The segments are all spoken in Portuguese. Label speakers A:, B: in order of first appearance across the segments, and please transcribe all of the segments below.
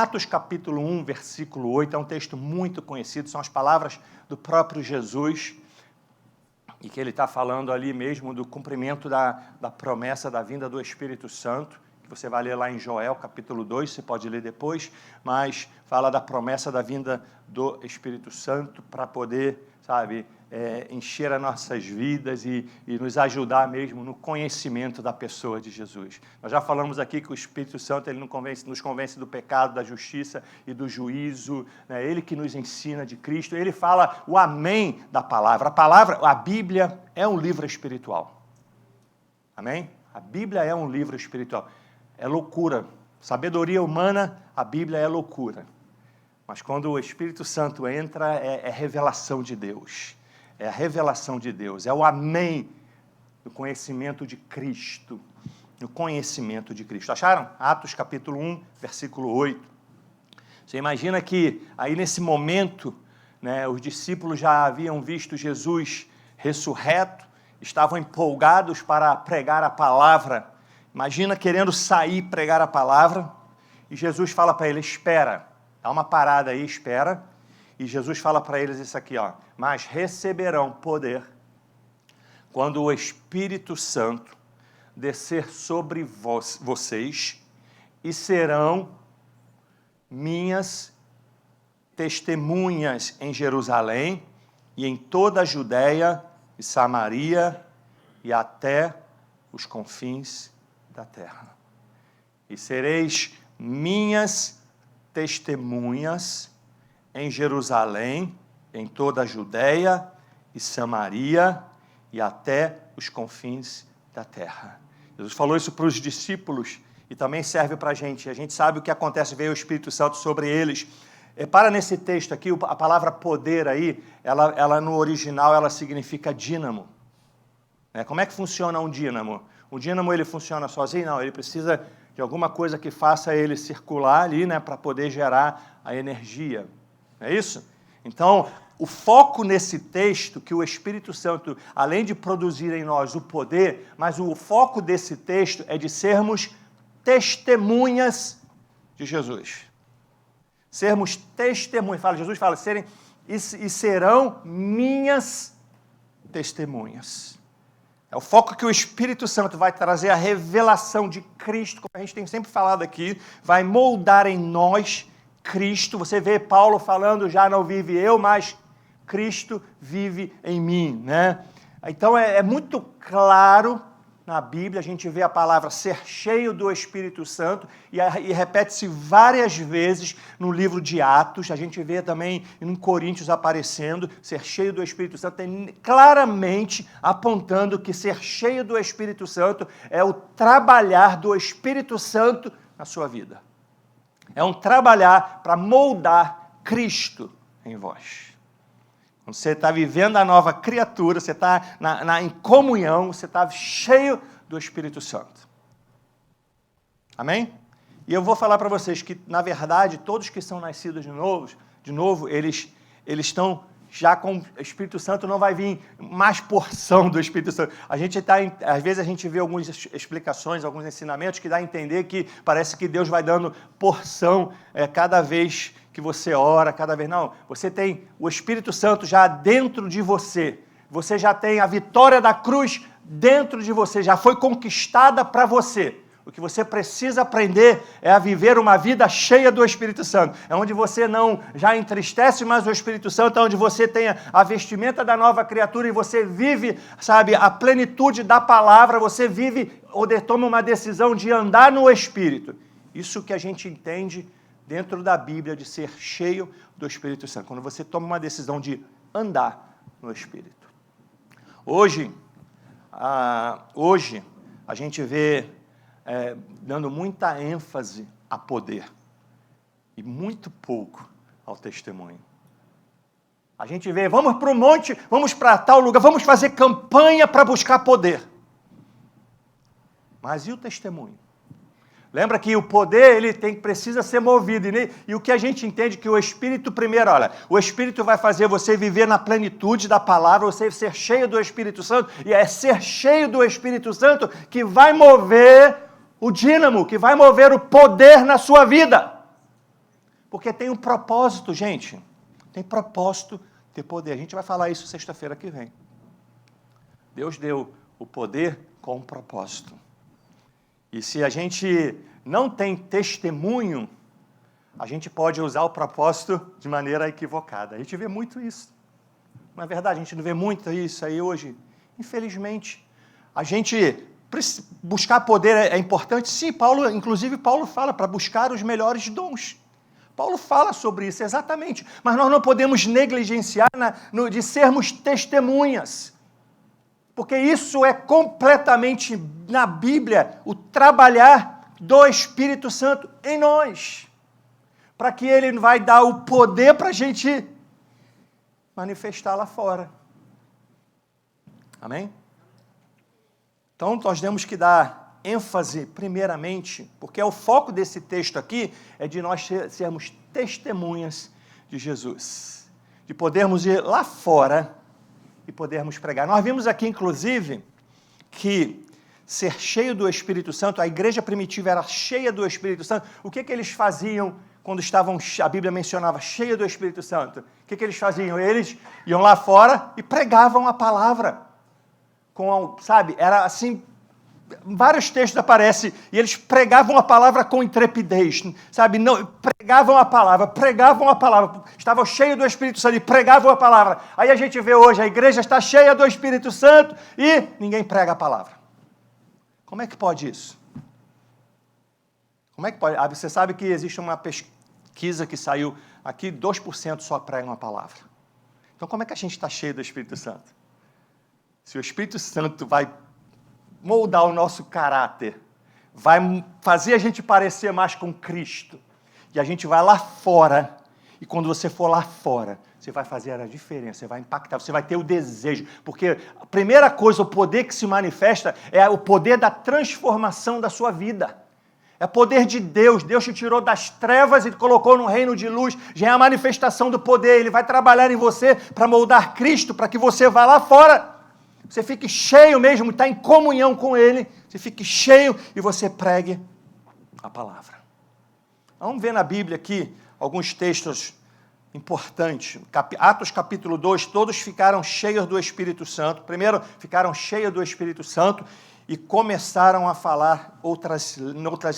A: Atos capítulo 1, versículo 8, é um texto muito conhecido, são as palavras do próprio Jesus, e que ele está falando ali mesmo do cumprimento da promessa da vinda do Espírito Santo, que você vai ler lá em Joel, capítulo 2, você pode ler depois, mas fala da promessa da vinda do Espírito Santo para poder, encher as nossas vidas e nos ajudar mesmo no conhecimento da pessoa de Jesus. Nós já falamos aqui que o Espírito Santo ele nos convence do pecado, da justiça e do juízo, né? Ele que nos ensina de Cristo, ele fala o amém da palavra. A Bíblia é um livro espiritual. Amém? A Bíblia é um livro espiritual. É loucura. Sabedoria humana, a Bíblia é loucura. Mas quando o Espírito Santo entra, é revelação de Deus. É a revelação de Deus. É o amém do conhecimento de Cristo. Do conhecimento de Cristo. Acharam? Atos capítulo 1, versículo 8. Você imagina que aí nesse momento, né, os discípulos já haviam visto Jesus ressurreto, estavam empolgados para pregar a palavra. Imagina querendo sair pregar a palavra, e Jesus fala para ele, espera, dá uma parada aí, espera, e Jesus fala para eles isso aqui, ó, mas receberão poder quando o Espírito Santo descer sobre vocês e serão minhas testemunhas em Jerusalém e em toda a Judéia e Samaria e até os confins da terra. E sereis minhas testemunhas em Jerusalém, em toda a Judéia e Samaria e até os confins da terra. Jesus falou isso para os discípulos e também serve para a gente. A gente sabe o que acontece, veio o Espírito Santo sobre eles. Para nesse texto aqui, a palavra poder aí, ela no original, ela significa dínamo. Como é que funciona um dínamo? O dínamo, ele funciona sozinho? Não, ele precisa de alguma coisa que faça ele circular ali, né, para poder gerar a energia. É isso? Então, o foco nesse texto, que o Espírito Santo, além de produzir em nós o poder, mas o foco desse texto é de sermos testemunhas de Jesus. Sermos testemunhas. Jesus fala, e serão minhas testemunhas. É o foco que o Espírito Santo vai trazer a revelação de Cristo, como a gente tem sempre falado aqui, vai moldar em nós Cristo. Você vê Paulo falando, já não vive eu, mas Cristo vive em mim, né? Então é muito claro na Bíblia, a gente vê a palavra ser cheio do Espírito Santo e repete-se várias vezes no livro de Atos, a gente vê também em Coríntios aparecendo, ser cheio do Espírito Santo, tem claramente apontando que ser cheio do Espírito Santo é o trabalhar do Espírito Santo na sua vida. É um trabalhar para moldar Cristo em vós. Quando você está vivendo a nova criatura, você está em comunhão, você está cheio do Espírito Santo. Amém? E eu vou falar para vocês que, na verdade, todos que são nascidos de novo, eles estão já com o Espírito Santo, não vai vir mais porção do Espírito Santo. Às vezes a gente vê algumas explicações, alguns ensinamentos que dá a entender que parece que Deus vai dando porção cada vez que você ora, cada vez. Não, você tem o Espírito Santo já dentro de você. Você já tem a vitória da cruz dentro de você, já foi conquistada para você. O que você precisa aprender é a viver uma vida cheia do Espírito Santo. É onde você não já entristece mais o Espírito Santo, é onde você tem a vestimenta da nova criatura e você vive, a plenitude da palavra, você vive ou toma uma decisão de andar no Espírito. Isso que a gente entende dentro da Bíblia de ser cheio do Espírito Santo. Quando você toma uma decisão de andar no Espírito. Hoje a gente vê dando muita ênfase a poder e muito pouco ao testemunho. A gente vê, vamos para o monte, vamos para tal lugar, vamos fazer campanha para buscar poder. Mas e o testemunho? Lembra que o poder precisa ser movido. E o que a gente entende que o Espírito primeiro, o Espírito vai fazer você viver na plenitude da palavra, você ser cheio do Espírito Santo, e é ser cheio do Espírito Santo que vai mover o dínamo, que vai mover o poder na sua vida. Porque tem um propósito, gente. Tem propósito ter poder. A gente vai falar isso sexta-feira que vem. Deus deu o poder com um propósito. E se a gente não tem testemunho, a gente pode usar o propósito de maneira equivocada. A gente vê muito isso. Não é verdade? A gente não vê muito isso aí hoje. Infelizmente. A gente buscar poder é importante? Sim, inclusive Paulo fala para buscar os melhores dons. Paulo fala sobre isso, exatamente. Mas nós não podemos negligenciar de sermos testemunhas. Porque isso é completamente, na Bíblia, o trabalhar do Espírito Santo em nós. Para que ele vai dar o poder para a gente manifestar lá fora. Amém? Então, nós temos que dar ênfase, primeiramente, porque o foco desse texto aqui é de nós sermos testemunhas de Jesus. De podermos ir lá fora e podermos pregar. Nós vimos aqui, inclusive, que ser cheio do Espírito Santo, a igreja primitiva era cheia do Espírito Santo. O que eles faziam quando estavam, a Bíblia mencionava, cheia do Espírito Santo? O que eles faziam? Eles iam lá fora e pregavam a palavra. Era assim, vários textos aparecem, e eles pregavam a palavra com intrepidez, não, pregavam a palavra, estavam cheios do Espírito Santo e pregavam a palavra. Aí a gente vê hoje, a igreja está cheia do Espírito Santo e ninguém prega a palavra. Como é que pode isso? Como é que pode? Você sabe que existe uma pesquisa que saiu aqui, 2% só pregam a palavra. Então como é que a gente está cheio do Espírito Santo? Se o Espírito Santo vai moldar o nosso caráter, vai fazer a gente parecer mais com Cristo, e a gente vai lá fora, e quando você for lá fora, você vai fazer a diferença, você vai impactar, você vai ter o desejo, porque a primeira coisa, o poder que se manifesta, é o poder da transformação da sua vida. É poder de Deus. Deus te tirou das trevas e te colocou no reino de luz. Já é a manifestação do poder. Ele vai trabalhar em você para moldar Cristo, para que você vá lá fora. Você fique cheio mesmo, está em comunhão com Ele. Você fique cheio e você pregue a palavra. Vamos ver na Bíblia aqui alguns textos importantes. Atos capítulo 2, todos ficaram cheios do Espírito Santo. Primeiro, ficaram cheios do Espírito Santo e começaram a falar outras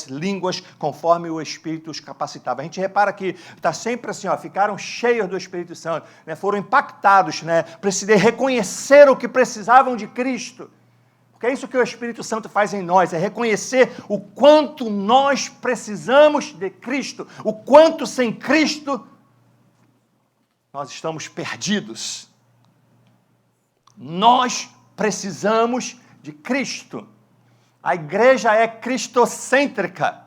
A: línguas conforme o Espírito os capacitava. A gente repara que está sempre assim, ficaram cheios do Espírito Santo, foram impactados, reconheceram que precisavam de Cristo. Porque é isso que o Espírito Santo faz em nós, é reconhecer o quanto nós precisamos de Cristo, o quanto sem Cristo nós estamos perdidos. Nós precisamos de Cristo. A igreja é cristocêntrica.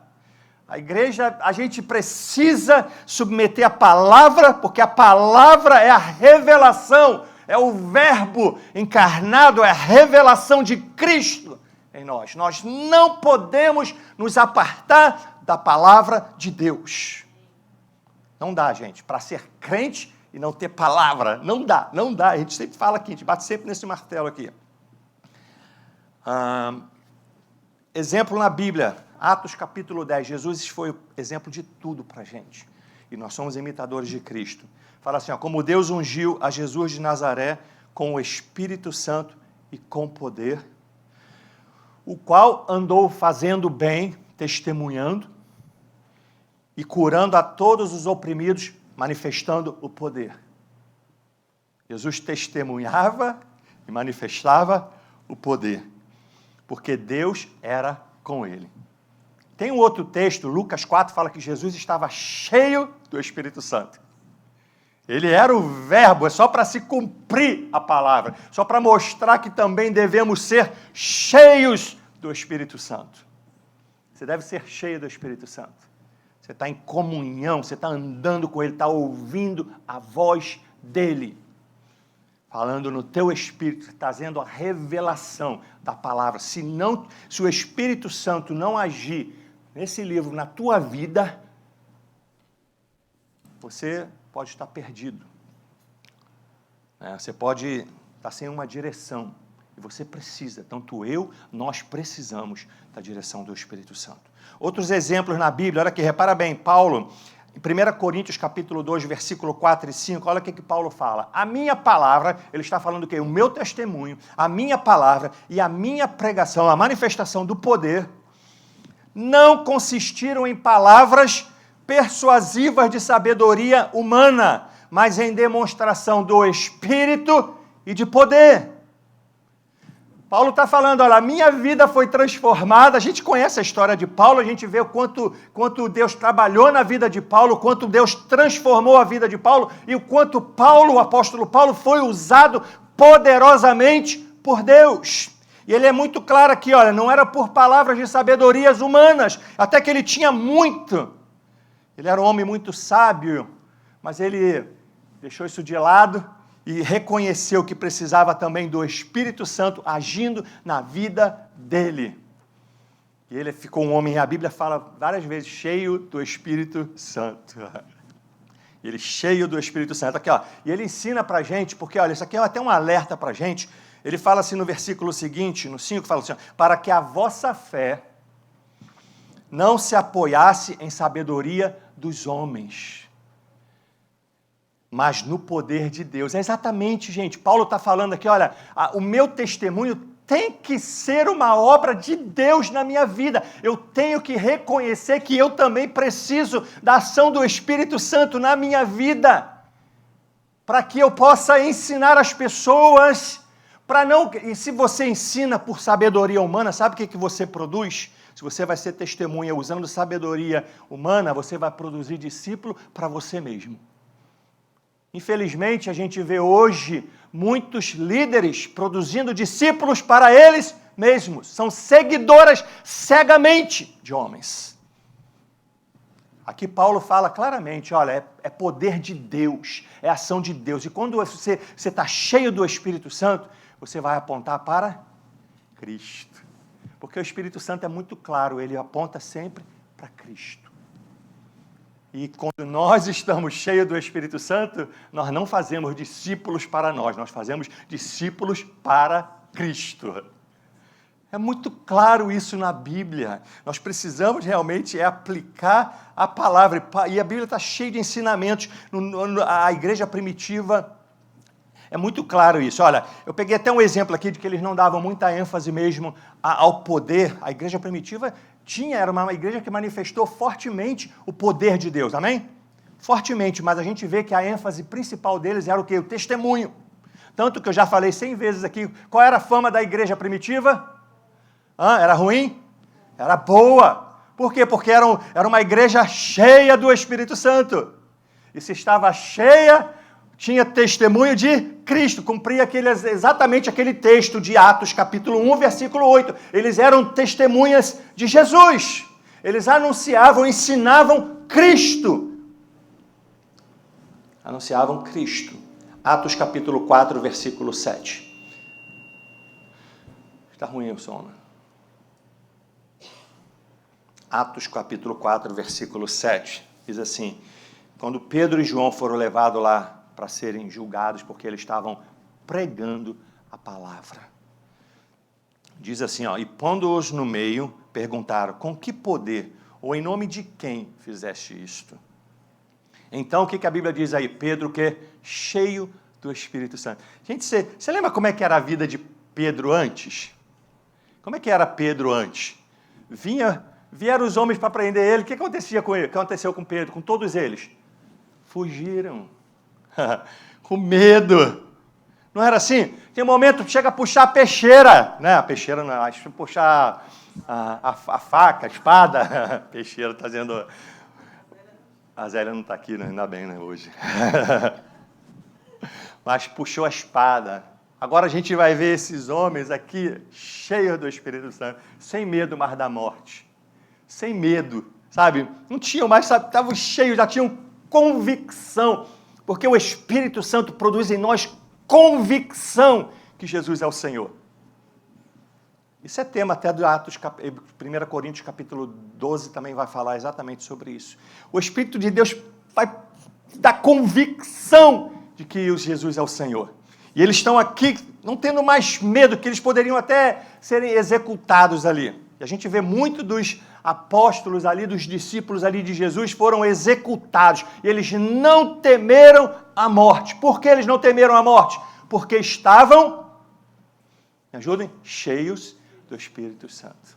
A: A gente precisa submeter a palavra, porque a palavra é a revelação, é o verbo encarnado, é a revelação de Cristo em nós. Nós não podemos nos apartar da palavra de Deus. Não dá, gente, para ser crente e não ter palavra. Não dá. A gente sempre fala aqui, a gente bate sempre nesse martelo aqui. Exemplo na Bíblia, Atos capítulo 10, Jesus foi exemplo de tudo para a gente, e nós somos imitadores de Cristo. Fala assim, como Deus ungiu a Jesus de Nazaré com o Espírito Santo e com poder, o qual andou fazendo bem, testemunhando, e curando a todos os oprimidos, manifestando o poder. Jesus testemunhava e manifestava o poder, porque Deus era com ele. Tem um outro texto, Lucas 4, fala que Jesus estava cheio do Espírito Santo. Ele era o verbo, é só para se cumprir a palavra, só para mostrar que também devemos ser cheios do Espírito Santo. Você deve ser cheio do Espírito Santo. Você está em comunhão, você está andando com ele, está ouvindo a voz dele, falando no teu espírito, trazendo a revelação da palavra. Se o Espírito Santo não agir nesse livro, na tua vida, você pode estar perdido. Você pode estar sem uma direção. E você precisa, nós precisamos da direção do Espírito Santo. Outros exemplos na Bíblia, olha aqui, repara bem, Paulo, Em 1 Coríntios, capítulo 2, versículo 4 e 5, olha o que Paulo fala. A minha palavra, ele está falando o quê? O meu testemunho, a minha palavra e a minha pregação, a manifestação do poder, não consistiram em palavras persuasivas de sabedoria humana, mas em demonstração do Espírito e de poder. Paulo está falando, olha, a minha vida foi transformada. A gente conhece a história de Paulo, a gente vê o quanto Deus trabalhou na vida de Paulo, o quanto Deus transformou a vida de Paulo e o quanto Paulo, o apóstolo Paulo, foi usado poderosamente por Deus. E ele é muito claro aqui, olha, não era por palavras de sabedorias humanas, até que ele tinha muito. Ele era um homem muito sábio, mas ele deixou isso de lado e reconheceu que precisava também do Espírito Santo agindo na vida dele. E ele ficou um homem, a Bíblia fala várias vezes, cheio do Espírito Santo. Ele cheio do Espírito Santo. Aqui, ó, e ele ensina para a gente, porque olha, isso aqui é até um alerta para a gente. Ele fala assim no versículo seguinte, no 5, fala assim, para que a vossa fé não se apoiasse em sabedoria dos homens, mas no poder de Deus. É exatamente, gente, Paulo está falando aqui, olha, o meu testemunho tem que ser uma obra de Deus na minha vida. Eu tenho que reconhecer que eu também preciso da ação do Espírito Santo na minha vida, para que eu possa ensinar as pessoas, para não... E se você ensina por sabedoria humana, sabe o que você produz? Se você vai ser testemunha usando sabedoria humana, você vai produzir discípulo para você mesmo. Infelizmente, a gente vê hoje muitos líderes produzindo discípulos para eles mesmos. São seguidoras cegamente de homens. Aqui Paulo fala claramente, olha, é poder de Deus, é ação de Deus. E quando você está cheio do Espírito Santo, você vai apontar para Cristo. Porque o Espírito Santo é muito claro, ele aponta sempre para Cristo. E quando nós estamos cheios do Espírito Santo, nós não fazemos discípulos para nós fazemos discípulos para Cristo. É muito claro isso na Bíblia. Nós precisamos realmente aplicar a palavra. E a Bíblia está cheia de ensinamentos. A igreja primitiva, é muito claro isso. Olha, eu peguei até um exemplo aqui de que eles não davam muita ênfase mesmo ao poder. A igreja primitiva era uma igreja que manifestou fortemente o poder de Deus, amém? Fortemente, mas a gente vê que a ênfase principal deles era o quê? O testemunho. Tanto que eu já falei 100 vezes aqui, qual era a fama da igreja primitiva? Era ruim? Era boa. Por quê? Porque era uma igreja cheia do Espírito Santo. E se estava cheia, tinha testemunho de Cristo, cumpria exatamente aquele texto de Atos, capítulo 1, versículo 8. Eles eram testemunhas de Jesus. Eles anunciavam, ensinavam Cristo. Anunciavam Cristo. Atos, capítulo 4, versículo 7. Está ruim o som, né? Atos, capítulo 4, versículo 7. Diz assim, quando Pedro e João foram levados lá para serem julgados, porque eles estavam pregando a palavra. Diz assim, ó, e pondo-os no meio, perguntaram, com que poder, ou em nome de quem fizeste isto? Então, o que a Bíblia diz aí? Pedro, que é cheio do Espírito Santo. Gente, você lembra como é que era a vida de Pedro antes? Como é que era Pedro antes? Vieram os homens para prender ele, o que acontecia com ele? O que aconteceu com Pedro, com todos eles? Fugiram. Com medo. Não era assim? Tem um momento que chega a puxar a peixeira, né? A peixeira não, acho que puxar a faca, a espada. A peixeira está dizendo... A Zélia não está aqui, né? Ainda bem, né, hoje. Mas puxou a espada. Agora a gente vai ver esses homens aqui, cheios do Espírito Santo, sem medo mais da morte. Sem medo, sabe? Não tinham mais, sabe? Estavam cheios, já tinham convicção. Porque o Espírito Santo produz em nós convicção que Jesus é o Senhor. Isso é tema até do Atos, 1 Coríntios capítulo 12 também vai falar exatamente sobre isso. O Espírito de Deus vai dar convicção de que Jesus é o Senhor. E eles estão aqui não tendo mais medo, que eles poderiam até serem executados ali. E a gente vê muito dos apóstolos ali, dos discípulos ali de Jesus, foram executados. E eles não temeram a morte. Por que eles não temeram a morte? Porque estavam, me ajudem, cheios do Espírito Santo.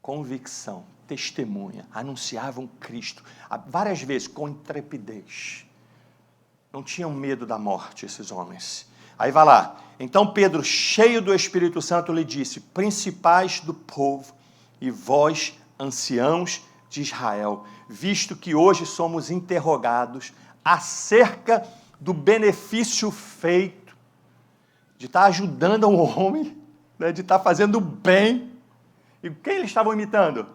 A: Convicção, testemunha, anunciavam Cristo, várias vezes com intrepidez. Não tinham medo da morte, esses homens. Aí vai lá. Então Pedro, cheio do Espírito Santo, lhe disse: principais do povo e vós, anciãos de Israel, visto que hoje somos interrogados acerca do benefício feito de estar ajudando um homem, né, de estar fazendo bem. E quem eles estavam imitando?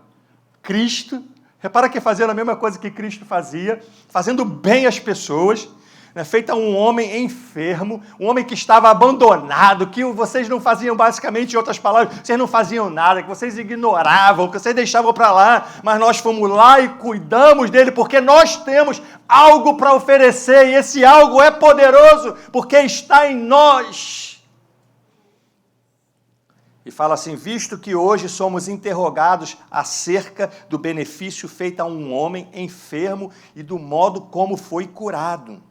A: Cristo. Repara que fazendo a mesma coisa que Cristo fazia, fazendo bem às pessoas, né, feito a um homem enfermo, um homem que estava abandonado, que vocês não faziam, basicamente, em outras palavras, vocês não faziam nada, que vocês ignoravam, que vocês deixavam para lá, mas nós fomos lá e cuidamos dele, porque nós temos algo para oferecer, e esse algo é poderoso, porque está em nós. E fala assim: visto que hoje somos interrogados acerca do benefício feito a um homem enfermo e do modo como foi curado.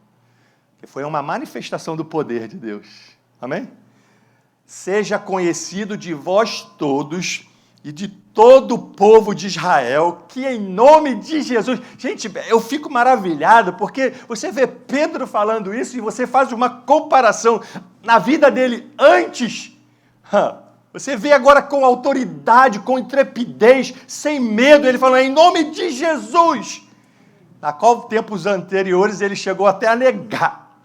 A: Que foi uma manifestação do poder de Deus. Amém? Seja conhecido de vós todos e de todo o povo de Israel, que em nome de Jesus... Gente, eu fico maravilhado, porque você vê Pedro falando isso e você faz uma comparação na vida dele antes... Você vê agora com autoridade, com intrepidez, sem medo, ele falando, em nome de Jesus, na qual tempos anteriores ele chegou até a negar,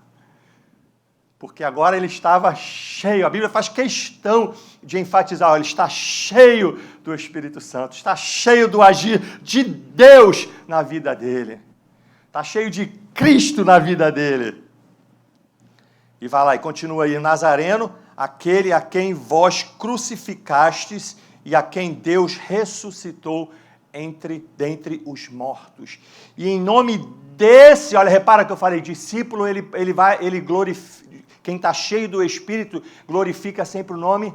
A: porque agora ele estava cheio, a Bíblia faz questão de enfatizar, ele está cheio do Espírito Santo, está cheio do agir de Deus na vida dele, está cheio de Cristo na vida dele. E vai lá e continua aí, Nazareno, aquele a quem vós crucificastes e a quem Deus ressuscitou dentre os mortos. E em nome desse, olha, repara que eu falei, discípulo, ele glorifica, quem está cheio do Espírito, glorifica sempre o nome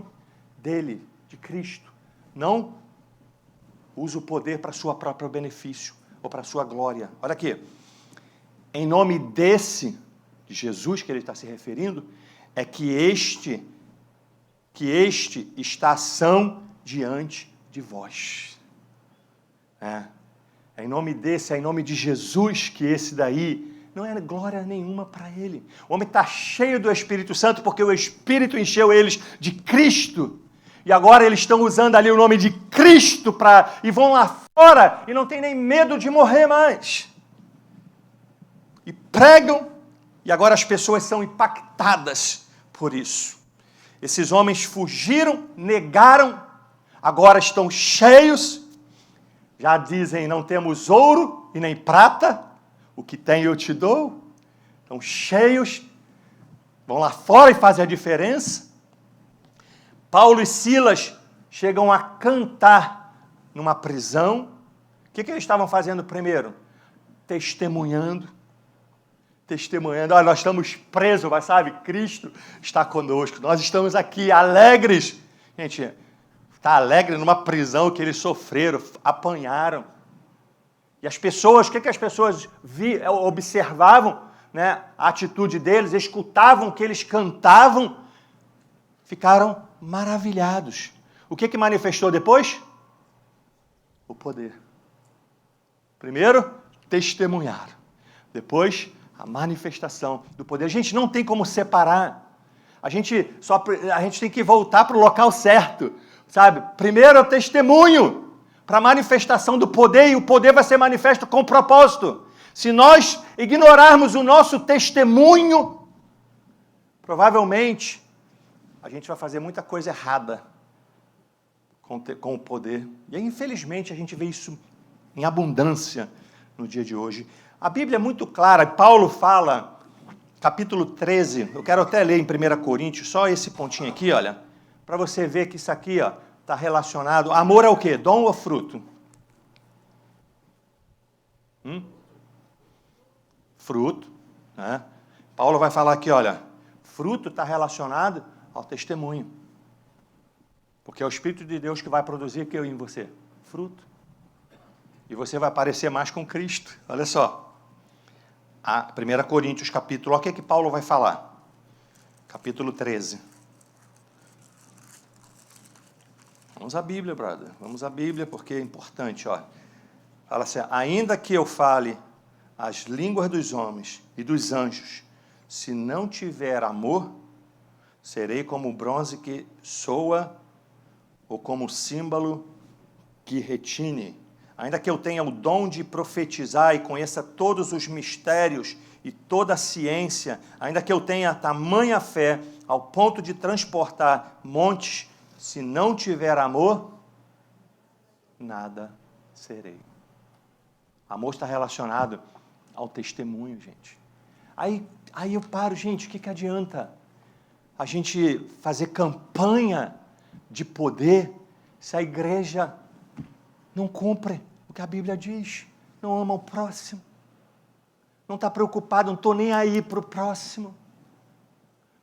A: dele, de Cristo. Não usa o poder para seu próprio benefício, ou para sua glória. Olha aqui, em nome desse, de Jesus que ele está se referindo, é que este está são diante de vós. É em nome desse, é em nome de Jesus que esse daí não é glória nenhuma para ele. O homem está cheio do Espírito Santo porque o Espírito encheu eles de Cristo. E agora eles estão usando ali o nome de Cristo e vão lá fora e não tem nem medo de morrer mais. E pregam, e agora as pessoas são impactadas por isso. Esses homens fugiram, negaram, agora estão cheios, já dizem, não temos ouro e nem prata, o que tem eu te dou. Estão cheios, vão lá fora e fazem a diferença. Paulo e Silas chegam a cantar numa prisão. O que eles estavam fazendo primeiro? Testemunhando. Olha, nós estamos presos, mas sabe, Cristo está conosco, nós estamos aqui alegres. Gente, está alegre numa prisão que eles sofreram, apanharam. E as pessoas, o que as pessoas observavam, né, a atitude deles, escutavam o que eles cantavam, ficaram maravilhados. O que manifestou depois? O poder. Primeiro, testemunharam. Depois, a manifestação do poder. A gente não tem como separar. A gente tem que voltar para o local certo, sabe? Primeiro é o testemunho para a manifestação do poder, e o poder vai ser manifesto com propósito. Se nós ignorarmos o nosso testemunho, provavelmente a gente vai fazer muita coisa errada com o poder. E aí, infelizmente, a gente vê isso em abundância no dia de hoje. A Bíblia é muito clara, Paulo fala, capítulo 13, eu quero até ler em 1 Coríntios, só esse pontinho aqui, olha, para você ver que isso aqui está relacionado. Amor é o quê? Dom ou fruto? Fruto. Né? Paulo vai falar aqui, olha, fruto está relacionado ao testemunho. Porque é o Espírito de Deus que vai produzir que eu em você? Fruto. E você vai parecer mais com Cristo. Olha só. 1 Coríntios, capítulo... Olha o que que Paulo vai falar. Capítulo 13. Vamos à Bíblia, brother. Vamos à Bíblia, porque é importante, ó. Fala assim, ainda que eu fale as línguas dos homens e dos anjos, se não tiver amor, serei como o bronze que soa ou como o símbolo que retine. Ainda que eu tenha o dom de profetizar e conheça todos os mistérios e toda a ciência, ainda que eu tenha tamanha fé ao ponto de transportar montes, se não tiver amor, nada serei. Amor está relacionado ao testemunho, gente. Aí eu paro, gente, o que adianta a gente fazer campanha de poder se a igreja não cumpre o que a Bíblia diz, não ama o próximo, não está preocupado, não estou nem aí para o próximo,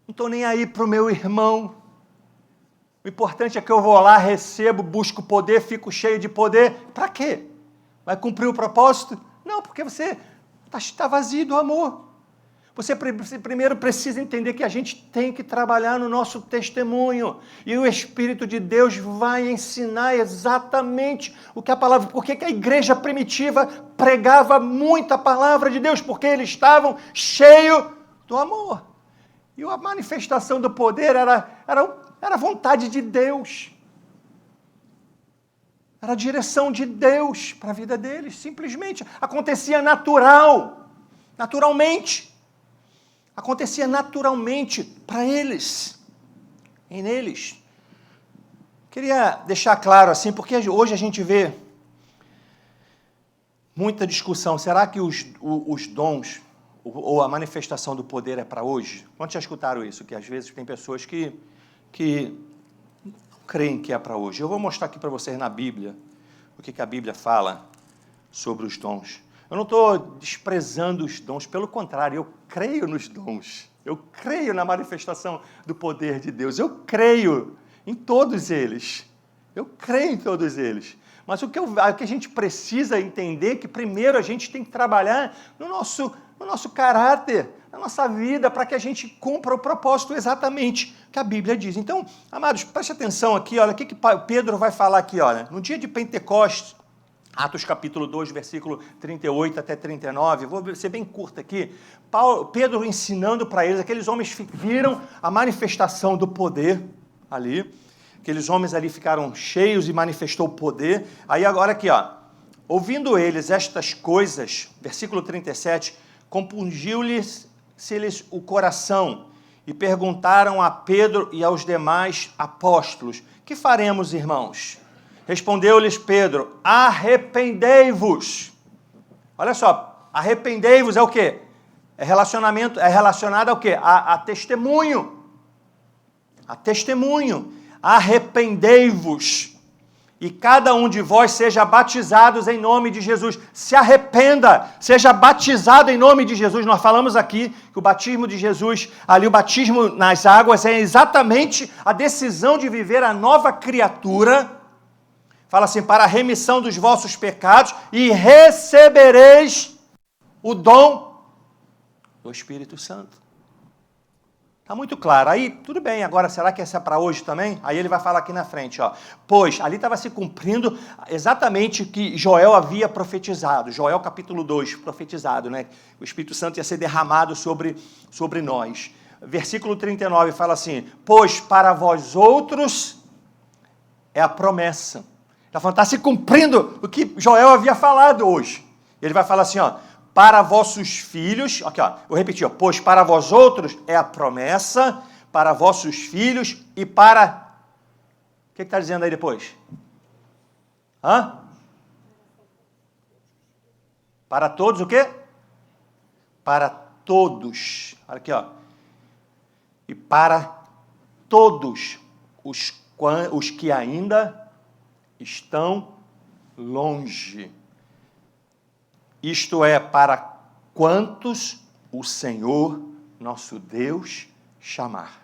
A: não estou nem aí para o meu irmão. O importante é que eu vou lá, recebo, busco poder, fico cheio de poder. Para quê? Vai cumprir o propósito? Não, porque você está vazio do amor. Você primeiro precisa entender que a gente tem que trabalhar no nosso testemunho. E o Espírito de Deus vai ensinar exatamente o que a palavra... Por que a igreja primitiva pregava muito a palavra de Deus? Porque eles estavam cheios do amor. E a manifestação do poder era a vontade de Deus. Era a direção de Deus para a vida deles. Simplesmente acontecia naturalmente. Acontecia naturalmente para eles, neles. Queria deixar claro assim, porque hoje a gente vê muita discussão. Será que os dons ou a manifestação do poder é para hoje? Quantos já escutaram isso? Que às vezes tem pessoas que não creem que é para hoje. Eu vou mostrar aqui para vocês na Bíblia o que a Bíblia fala sobre os dons. Eu não estou desprezando os dons, pelo contrário, eu creio nos dons. Eu creio na manifestação do poder de Deus. Eu creio em todos eles. Eu creio em todos eles. Mas o que a gente precisa entender é que primeiro a gente tem que trabalhar no nosso caráter, na nossa vida, para que a gente cumpra o propósito exatamente que a Bíblia diz. Então, amados, preste atenção aqui, olha, o que Pedro vai falar aqui, olha. No dia de Pentecostes, Atos capítulo 2, versículo 38 até 39, vou ser bem curto aqui, Pedro ensinando para eles, aqueles homens viram a manifestação do poder ali, aqueles homens ali ficaram cheios e manifestou o poder, aí agora aqui, ó, ouvindo eles estas coisas, versículo 37, compungiu-lhes o coração e perguntaram a Pedro e aos demais apóstolos, que faremos, irmãos? Respondeu-lhes Pedro, arrependei-vos. Olha só, arrependei-vos é o quê? É relacionado ao quê? A testemunho. A testemunho. Arrependei-vos. E cada um de vós seja batizados em nome de Jesus. Se arrependa, seja batizado em nome de Jesus. Nós falamos aqui que o batismo de Jesus, ali o batismo nas águas, é exatamente a decisão de viver a nova criatura. Fala assim, para a remissão dos vossos pecados e recebereis o dom do Espírito Santo. Está muito claro. Aí, tudo bem, agora será que essa é para hoje também? Aí ele vai falar aqui na frente, ó. Pois, ali estava se cumprindo exatamente o que Joel havia profetizado. Joel capítulo 2, profetizado, né? O Espírito Santo ia ser derramado sobre nós. Versículo 39 fala assim, pois para vós outros é a promessa. Está falando, está se cumprindo o que Joel havia falado hoje. Ele vai falar assim, ó, para vossos filhos, aqui ó, vou repetir, ó, pois para vós outros é a promessa, para vossos filhos e para... O que está dizendo aí depois? Para todos o quê? Para todos. Olha aqui, ó. E para todos os que ainda estão longe. Isto é, para quantos o Senhor, nosso Deus, chamar.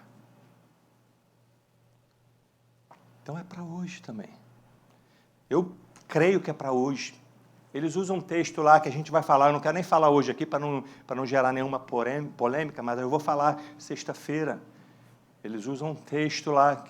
A: Então é para hoje também. Eu creio que é para hoje. Eles usam um texto lá que a gente vai falar, eu não quero nem falar hoje aqui para não gerar nenhuma polêmica, mas eu vou falar sexta-feira. Eles usam um texto lá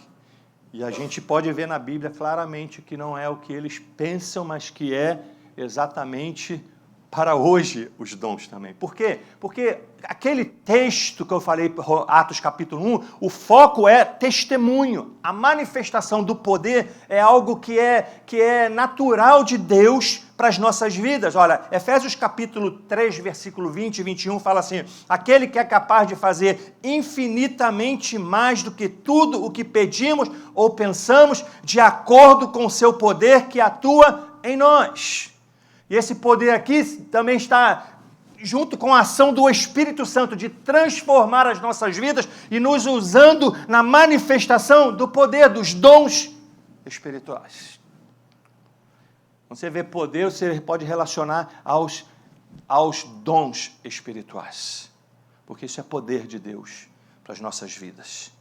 A: e a gente pode ver na Bíblia claramente que não é o que eles pensam, mas que é exatamente para hoje os dons também. Por quê? Porque aquele texto que eu falei, Atos capítulo 1, o foco é testemunho. A manifestação do poder é algo que é natural de Deus para as nossas vidas. Olha, Efésios capítulo 3, versículo 20 e 21 fala assim: aquele que é capaz de fazer infinitamente mais do que tudo o que pedimos ou pensamos, de acordo com o seu poder que atua em nós. E esse poder aqui também está junto com a ação do Espírito Santo de transformar as nossas vidas e nos usando na manifestação do poder dos dons espirituais. Você vê poder, você pode relacionar aos dons espirituais, porque isso é poder de Deus para as nossas vidas.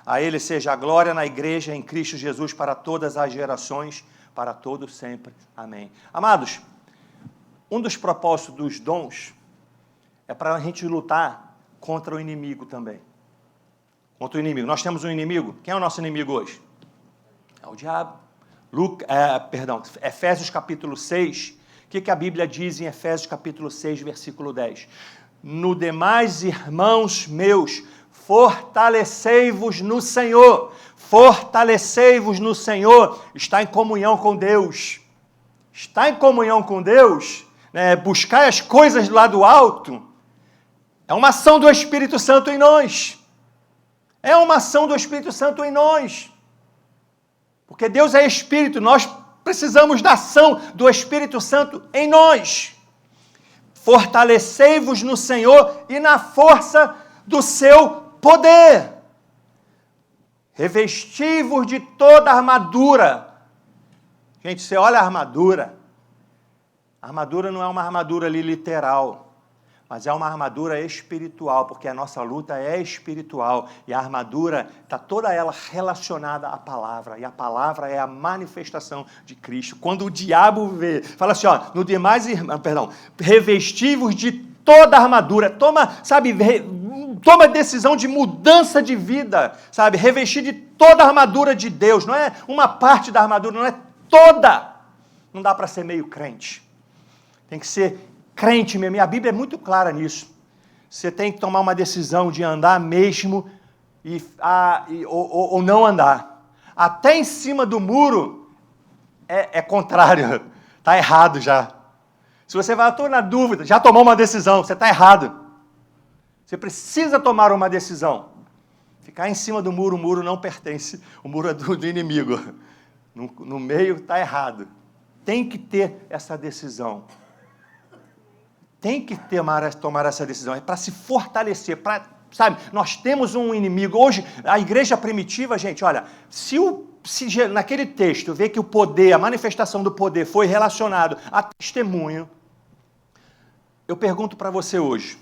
A: A Ele seja a glória na igreja em Cristo Jesus para todas as gerações, para todos sempre. Amém. Amados, um dos propósitos dos dons é para a gente lutar contra o inimigo também. Contra o inimigo. Nós temos um inimigo. Quem é o nosso inimigo hoje? É o diabo. Efésios capítulo 6. O que a Bíblia diz em Efésios capítulo 6, versículo 10? No demais, irmãos meus, fortalecei-vos no Senhor. Fortalecei-vos no Senhor. Está em comunhão com Deus. Está em comunhão com Deus, buscar as coisas lá do alto, é uma ação do Espírito Santo em nós. É uma ação do Espírito Santo em nós. Porque Deus é Espírito, nós precisamos da ação do Espírito Santo em nós. Fortalecei-vos no Senhor e na força do seu poder. Revesti-vos de toda a armadura. Gente, você olha a armadura não é uma armadura ali literal, mas é uma armadura espiritual, porque a nossa luta é espiritual, e a armadura está toda ela relacionada à palavra, e a palavra é a manifestação de Cristo. Quando o diabo fala assim, no demais, revesti-vos de toda a armadura, toma decisão de mudança de vida, revestir de toda a armadura de Deus, não é uma parte da armadura, não é toda. Não dá para ser meio crente. Tem que ser crente mesmo. E a Bíblia é muito clara nisso. Você tem que tomar uma decisão de andar mesmo ou não andar. Até em cima do muro é contrário. Está errado já. Se você vai, estou na dúvida, já tomou uma decisão, você está errado. Você precisa tomar uma decisão. Ficar em cima do muro, o muro não pertence. O muro é do inimigo. No meio está errado. Tem que ter essa decisão. Tem que tomar essa decisão. É para se fortalecer. Nós temos um inimigo. Hoje, a igreja primitiva, gente, olha, se naquele texto vê que o poder, a manifestação do poder foi relacionado a testemunho, eu pergunto para você hoje,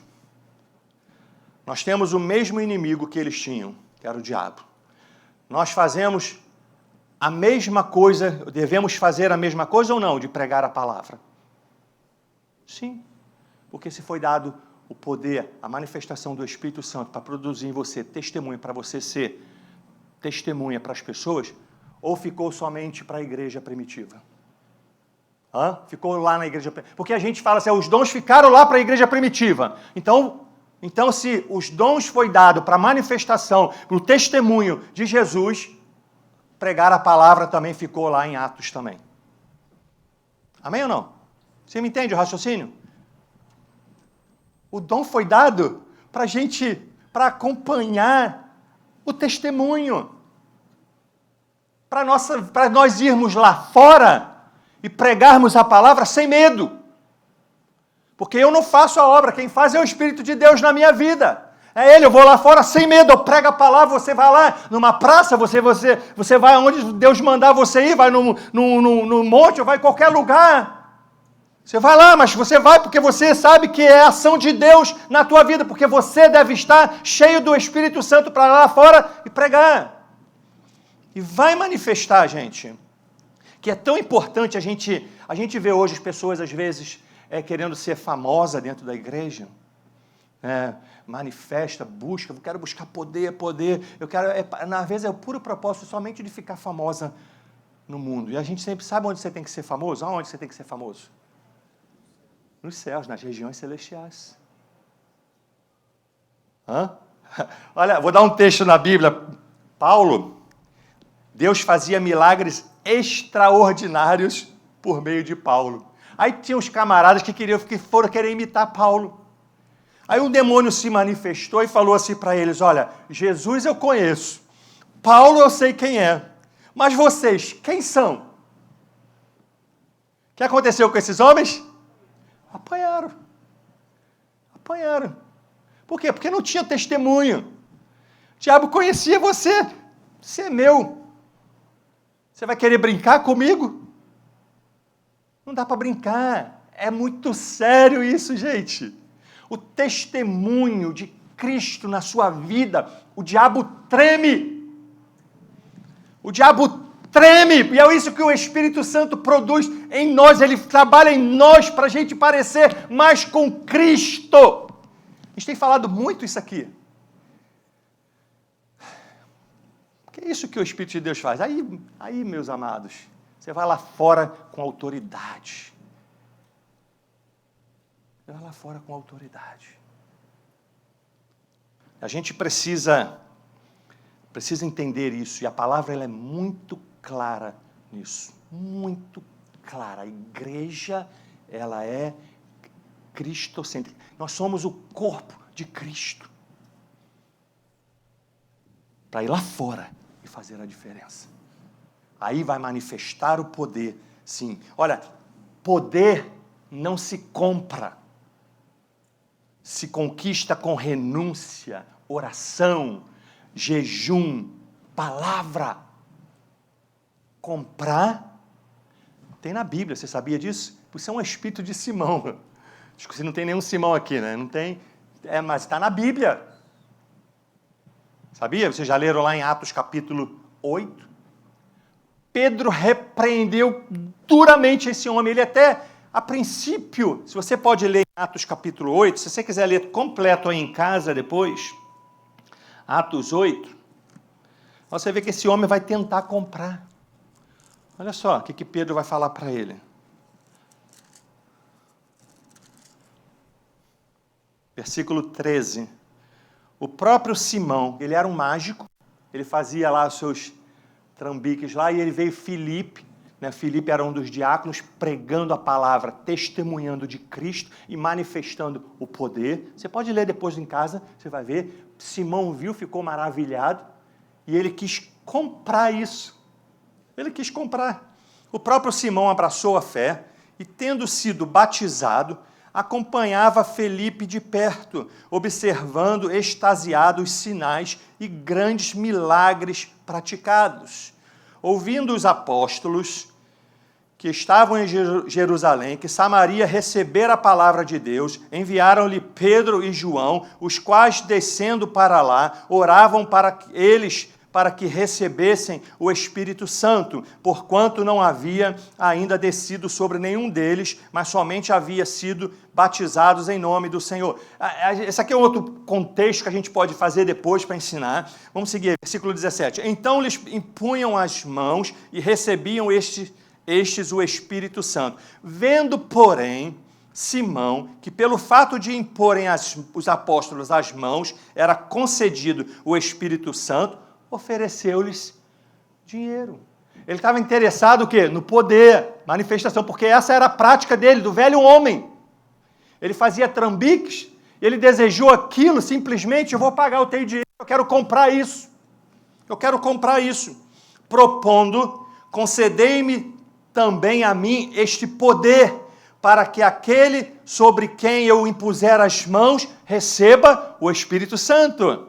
A: nós temos o mesmo inimigo que eles tinham, que era o diabo. Nós fazemos a mesma coisa, devemos fazer a mesma coisa ou não, de pregar a palavra? Sim, porque se foi dado o poder, a manifestação do Espírito Santo para produzir em você testemunha, para você ser testemunha para as pessoas, ou ficou somente para a igreja primitiva? Ficou lá na igreja primitiva? Porque a gente fala assim, os dons ficaram lá para a igreja primitiva. Então, se os dons foi dado para a manifestação, para o testemunho de Jesus, pregar a palavra também ficou lá em Atos também. Amém ou não? Você me entende o raciocínio? O dom foi dado para a gente, para acompanhar o testemunho. Para nós irmos lá fora e pregarmos a palavra sem medo. Porque eu não faço a obra, quem faz é o Espírito de Deus na minha vida. É Ele, eu vou lá fora sem medo, eu prego a palavra, você vai lá numa praça, você vai onde Deus mandar você ir, vai no monte, ou vai em qualquer lugar. Você vai lá, mas você vai porque você sabe que é a ação de Deus na tua vida, porque você deve estar cheio do Espírito Santo para lá fora e pregar. E vai manifestar, gente, que é tão importante a gente vê hoje as pessoas, às vezes, querendo ser famosa dentro da igreja, manifesta, busca, eu quero buscar poder, eu quero, às vezes é o puro propósito somente de ficar famosa no mundo. E a gente sempre sabe onde você tem que ser famoso? Aonde você tem que ser famoso? Nos céus, nas regiões celestiais. Olha, vou dar um texto na Bíblia. Paulo, Deus fazia milagres extraordinários por meio de Paulo. Aí tinha uns camaradas que foram querer imitar Paulo. Aí um demônio se manifestou e falou assim para eles, olha, Jesus eu conheço, Paulo eu sei quem é, mas vocês, quem são? O que aconteceu com esses homens? Apanharam. Por quê? Porque não tinha testemunho. O diabo conhecia você. Você é meu. Você vai querer brincar comigo? Não dá para brincar. É muito sério isso, gente. O testemunho de Cristo na sua vida, o diabo treme. O diabo treme. E é isso que o Espírito Santo produz em nós. Ele trabalha em nós para a gente parecer mais com Cristo. A gente tem falado muito isso aqui. Que é isso que o Espírito de Deus faz? Aí, meus amados, você vai lá fora com autoridade. Você vai lá fora com autoridade. A gente precisa entender isso. E a palavra ela é muito clara nisso. Muito clara. A igreja, ela é cristocêntrica. Nós somos o corpo de Cristo. Para ir lá fora e fazer a diferença. Aí vai manifestar o poder, sim. Olha, poder não se compra. Se conquista com renúncia, oração, jejum, palavra. Comprar, tem na Bíblia, você sabia disso? Isso é um espírito de Simão. Acho que não tem nenhum Simão aqui, né? Não tem, mas está na Bíblia. Sabia? Vocês já leram lá em Atos capítulo 8? Pedro repreendeu duramente esse homem. Ele até, a princípio, se você pode ler em Atos capítulo 8, se você quiser ler completo aí em casa depois, Atos 8, você vê que esse homem vai tentar comprar. Olha só o que Pedro vai falar para ele. Versículo 13. O próprio Simão, ele era um mágico, ele fazia lá os seus trambiques lá, e ele veio Filipe, né? Filipe era um dos diáconos, pregando a palavra, testemunhando de Cristo e manifestando o poder. Você pode ler depois em casa, você vai ver. Simão viu, ficou maravilhado, e ele quis comprar isso. Ele quis comprar. O próprio Simão abraçou a fé, e tendo sido batizado, acompanhava Felipe de perto, observando extasiado os sinais e grandes milagres praticados. Ouvindo os apóstolos que estavam em Jerusalém, que Samaria recebera a palavra de Deus, enviaram-lhe Pedro e João, os quais, descendo para lá, oravam para eles, para que recebessem o Espírito Santo, porquanto não havia ainda descido sobre nenhum deles, mas somente havia sido batizados em nome do Senhor. Esse aqui é um outro contexto que a gente pode fazer depois para ensinar. Vamos seguir, versículo 17. Então lhes impunham as mãos e recebiam estes o Espírito Santo. Vendo, porém, Simão, que pelo fato de imporem os apóstolos as mãos, era concedido o Espírito Santo, ofereceu-lhes dinheiro. Ele estava interessado o quê? No poder, manifestação, porque essa era a prática dele, do velho homem. Ele fazia trambiques, ele desejou aquilo, simplesmente, eu vou pagar o teu dinheiro, eu quero comprar isso. Propondo, concedei-me também a mim este poder, para que aquele sobre quem eu impuser as mãos receba o Espírito Santo.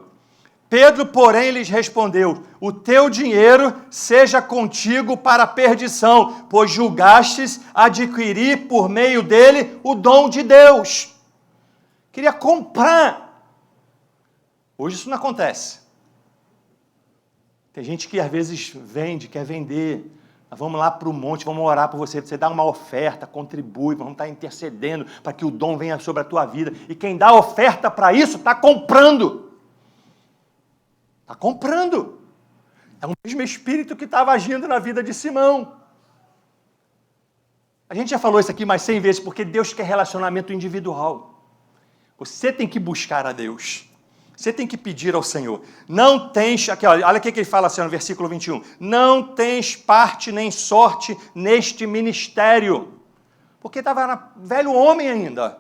A: Pedro, porém, lhes respondeu: o teu dinheiro seja contigo para a perdição, pois julgastes adquirir por meio dele o dom de Deus. Queria comprar. Hoje isso não acontece. Tem gente que às vezes vende, quer vender. Vamos lá para o monte, vamos orar por você. Você dá uma oferta, contribui, vamos estar intercedendo para que o dom venha sobre a tua vida. E quem dá oferta para isso está comprando. Está comprando. É o mesmo espírito que estava agindo na vida de Simão. A gente já falou isso aqui mais 100 vezes, porque Deus quer relacionamento individual. Você tem que buscar a Deus. Você tem que pedir ao Senhor. Não tens, aqui, olha o que ele fala assim no versículo 21. Não tens parte nem sorte neste ministério. Porque estava velho homem ainda.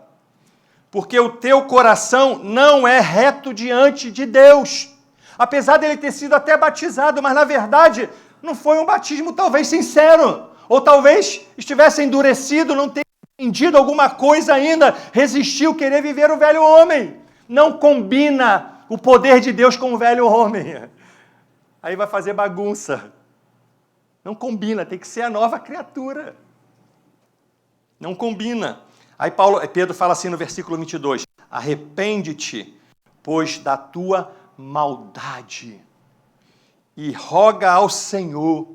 A: Porque o teu coração não é reto diante de Deus. Apesar dele ter sido até batizado, mas na verdade não foi um batismo talvez sincero. Ou talvez estivesse endurecido, não tenha entendido alguma coisa ainda, resistiu querer viver o velho homem. Não combina o poder de Deus com o velho homem. Aí vai fazer bagunça. Não combina, tem que ser a nova criatura. Não combina. Aí Pedro fala assim no versículo 22, arrepende-te, pois da tua maldade, e roga ao Senhor.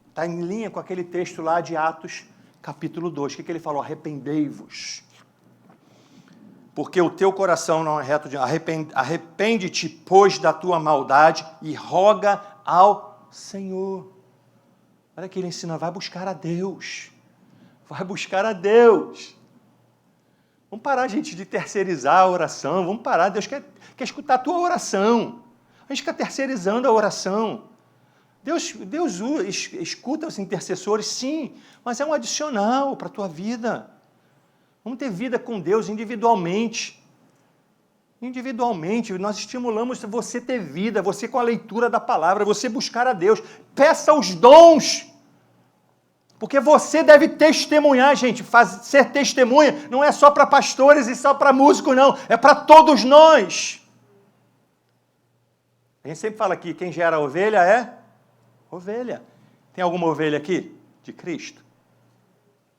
A: Está em linha com aquele texto lá de Atos, capítulo 2. O que ele falou? Arrependei-vos. Porque o teu coração não é reto. Arrepende-te, pois, da tua maldade e roga ao Senhor. Olha que ele ensina, vai buscar a Deus. Vai buscar a Deus. Vamos parar, gente, de terceirizar a oração. Vamos parar, Deus quer escutar a tua oração. A gente fica terceirizando a oração. Deus escuta os intercessores, sim, mas é um adicional para a tua vida. Vamos ter vida com Deus individualmente. Individualmente, nós estimulamos você ter vida, você com a leitura da palavra, você buscar a Deus. Peça os dons. Porque você deve testemunhar, gente. Ser testemunha não é só para pastores e só para músicos, não. É para todos nós. A gente sempre fala aqui, quem gera ovelha é ovelha. Tem alguma ovelha aqui? De Cristo.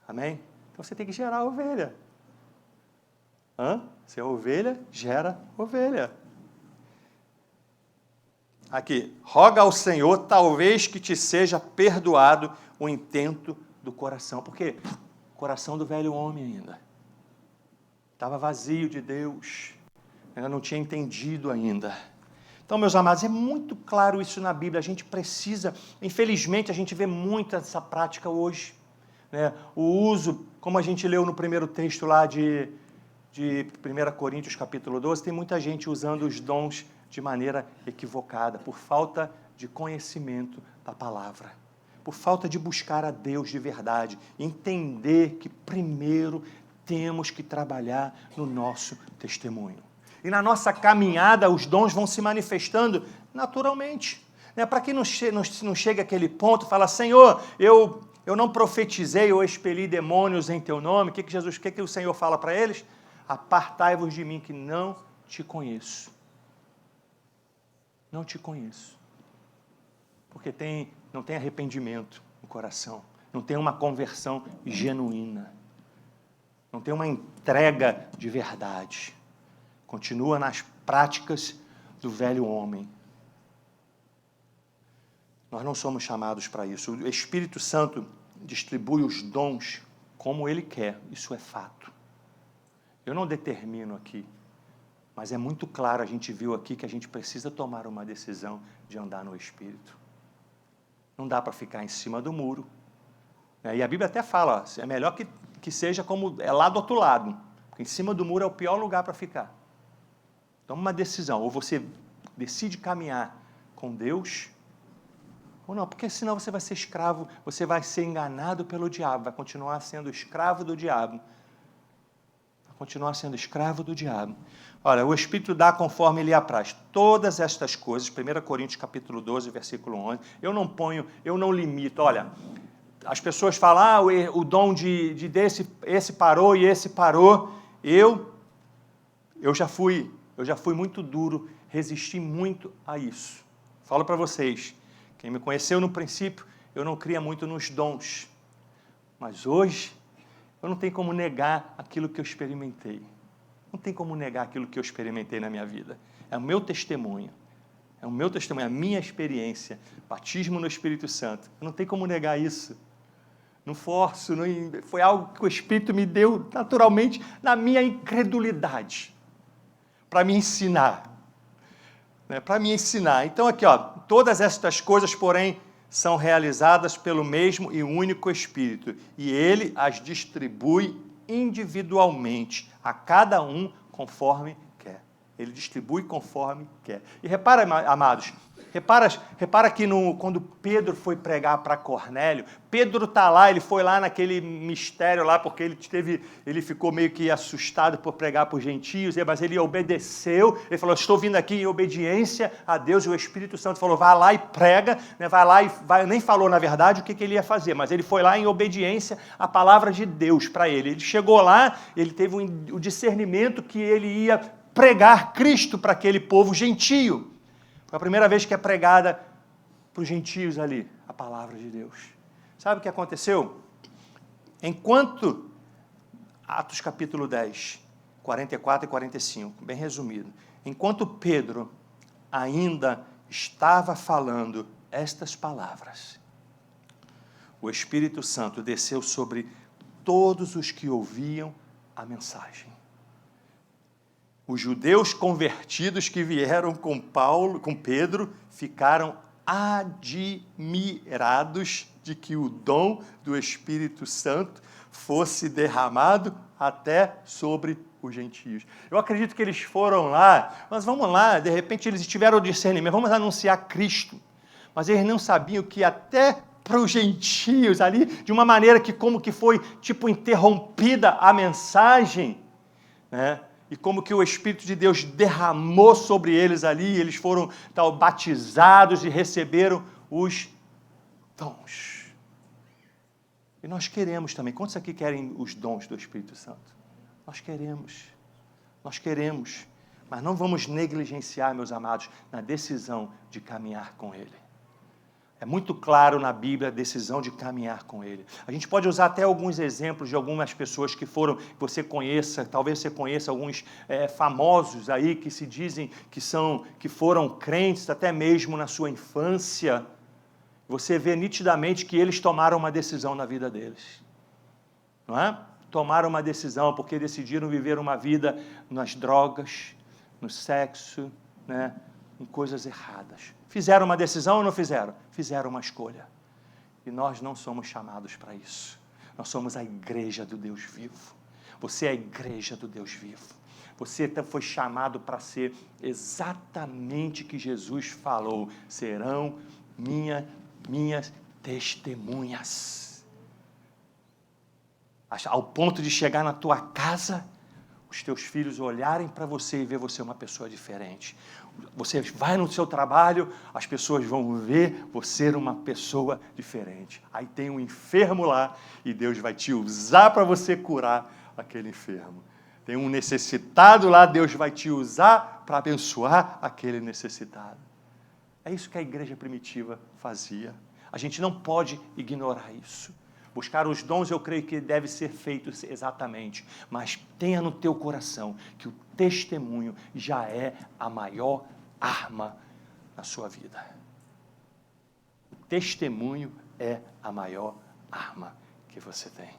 A: Amém? Então você tem que gerar ovelha. Se é ovelha, gera ovelha. Aqui, roga ao Senhor, talvez que te seja perdoado o intento do coração. Porque o coração do velho homem ainda estava vazio de Deus. Ainda não tinha entendido ainda. Então, meus amados, é muito claro isso na Bíblia. A gente precisa, infelizmente, a gente vê muito essa prática hoje. Né? O uso, como a gente leu no primeiro texto lá de 1 Coríntios capítulo 12, tem muita gente usando os dons de maneira equivocada, por falta de conhecimento da palavra, por falta de buscar a Deus de verdade, entender que primeiro temos que trabalhar no nosso testemunho. E na nossa caminhada, os dons vão se manifestando naturalmente. Né? Para que não chegue àquele ponto, fala, Senhor, eu não profetizei ou expeli demônios em teu nome. O que o Senhor fala para eles? Apartai-vos de mim, que não te conheço. Não te conheço. Porque não tem arrependimento no coração. Não tem uma conversão genuína. Não tem uma entrega de verdade. Continua nas práticas do velho homem. Nós não somos chamados para isso. O Espírito Santo distribui os dons como Ele quer. Isso é fato. Eu não determino aqui, mas é muito claro, a gente viu aqui que a gente precisa tomar uma decisão de andar no Espírito. Não dá para ficar em cima do muro. E a Bíblia até fala, é melhor que seja como é lá do outro lado, porque em cima do muro é o pior lugar para ficar. Toma uma decisão, ou você decide caminhar com Deus, ou não, porque senão você vai ser escravo, você vai ser enganado pelo diabo, vai continuar sendo escravo do diabo. Vai continuar sendo escravo do diabo. Olha, o Espírito dá conforme Ele apraz. Todas estas coisas, 1 Coríntios capítulo 12, versículo 11, eu não limito. Olha, as pessoas falam, o dom esse parou e esse parou. Eu já fui muito duro, resisti muito a isso. Falo para vocês, quem me conheceu no princípio, eu não cria muito nos dons. Mas hoje, eu não tenho como negar aquilo que eu experimentei. Não tem como negar aquilo que eu experimentei na minha vida. É o meu testemunho. É o meu testemunho, é a minha experiência. Batismo no Espírito Santo. Eu não tenho como negar isso. Não forço, não, foi algo que o Espírito me deu naturalmente na minha incredulidade. Para me ensinar. Para me ensinar. Então aqui, ó, todas estas coisas, porém, são realizadas pelo mesmo e único Espírito. E ele as distribui individualmente, a cada um conforme quer. Ele distribui conforme quer. E repara, amados, repara que quando Pedro foi pregar para Cornélio, Pedro está lá, ele foi lá naquele mistério lá, porque ele ficou meio que assustado por pregar para os gentios, mas ele obedeceu, ele falou, estou vindo aqui em obediência a Deus, e o Espírito Santo falou, vai lá e prega, né, vai lá e nem falou na verdade o que ele ia fazer, mas ele foi lá em obediência à palavra de Deus para ele. Ele chegou lá, ele teve o discernimento que ele ia pregar Cristo para aquele povo gentio. Foi a primeira vez que é pregada para os gentios ali, a palavra de Deus. Sabe o que aconteceu? Enquanto, Atos capítulo 10, 44 e 45, bem resumido. Enquanto Pedro ainda estava falando estas palavras, o Espírito Santo desceu sobre todos os que ouviam a mensagem. Os judeus convertidos que vieram com Pedro, ficaram admirados de que o dom do Espírito Santo fosse derramado até sobre os gentios. Eu acredito que eles foram lá, mas vamos lá, de repente eles tiveram o discernimento, vamos anunciar Cristo. Mas eles não sabiam que até para os gentios ali, de uma maneira que como que foi, tipo, interrompida a mensagem, né? E como que o Espírito de Deus derramou sobre eles ali, eles foram batizados e receberam os dons. E nós queremos também. Quantos aqui querem os dons do Espírito Santo? Nós queremos, mas não vamos negligenciar, meus amados, na decisão de caminhar com Ele. É muito claro na Bíblia a decisão de caminhar com Ele. A gente pode usar até alguns exemplos de algumas pessoas que foram, que você conheça, talvez você conheça alguns famosos aí que se dizem que foram crentes até mesmo na sua infância. Você vê nitidamente que eles tomaram uma decisão na vida deles. Não é? Tomaram uma decisão porque decidiram viver uma vida nas drogas, no sexo, né? Em coisas erradas. Fizeram uma decisão ou não fizeram? Fizeram uma escolha. E nós não somos chamados para isso. Nós somos a igreja do Deus vivo. Você é a igreja do Deus vivo. Você foi chamado para ser exatamente o que Jesus falou. Serão minhas testemunhas. Ao ponto de chegar na tua casa, os teus filhos olharem para você e ver você uma pessoa diferente. Você vai no seu trabalho, as pessoas vão ver você uma pessoa diferente. Aí tem um enfermo lá e Deus vai te usar para você curar aquele enfermo. Tem um necessitado lá, Deus vai te usar para abençoar aquele necessitado. É isso que a igreja primitiva fazia. A gente não pode ignorar isso. Buscar os dons, eu creio que deve ser feito exatamente, mas tenha no teu coração que o testemunho já é a maior arma na sua vida. O testemunho é a maior arma que você tem.